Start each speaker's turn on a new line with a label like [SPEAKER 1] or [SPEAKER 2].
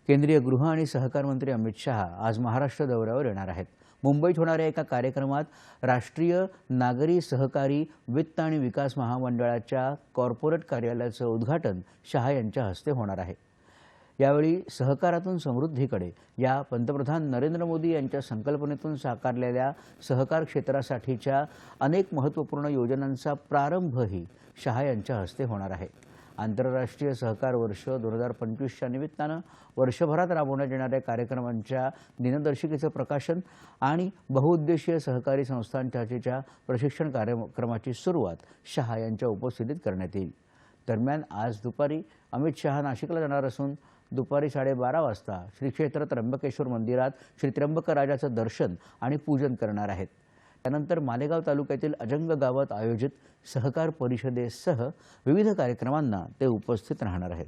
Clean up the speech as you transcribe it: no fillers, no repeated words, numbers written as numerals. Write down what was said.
[SPEAKER 1] केंद्रीय गृह आणि सहकार मंत्री अमित शहा आज महाराष्ट्र दौऱ्यावर येणार आहेत। मुंबईत होणाऱ्या एका कार्यक्रमात राष्ट्रीय नागरी सहकारी वित्त आणि विकास महामंडळाच्या कॉर्पोरेट कार्यालयाचं उद्घाटन शहा यांच्या हस्ते होणार आहे। यावेळी सहकारातून समृद्धीकडे या पंतप्रधान नरेंद्र मोदी यांच्या संकल्पनेतून साकारलेल्या सहकार क्षेत्रासाठीच्या अनेक महत्त्वपूर्ण योजनांचा प्रारंभही शहा यांच्या हस्ते होणार आहे। आंतरराष्ट्रीय सहकार वर्ष 2025च्या निमित्तानं वर्षभरात राबवण्यात येणाऱ्या कार्यक्रमांच्या दिनदर्शिकेचं प्रकाशन आणि बहुउद्देशीय सहकारी संस्थांसाठीच्या प्रशिक्षण कार्यक्रमाची सुरुवात शहा यांच्या उपस्थितीत करण्यात येईल। दरम्यान आज दुपारी अमित शहा नाशिकला जाणार असून दुपारी 12:30 वाजता श्री क्षेत्र त्र्यंबकेश्वर मंदिरात श्री त्र्यंबकराजाचं दर्शन आणि पूजन करणार आहेत। त्यानंतर मालेगाव तालुक्यातील अजंग गावात आयोजित सहकार परिषदेसह विविध कार्यक्रमांना ते उपस्थित राहणार आहेत।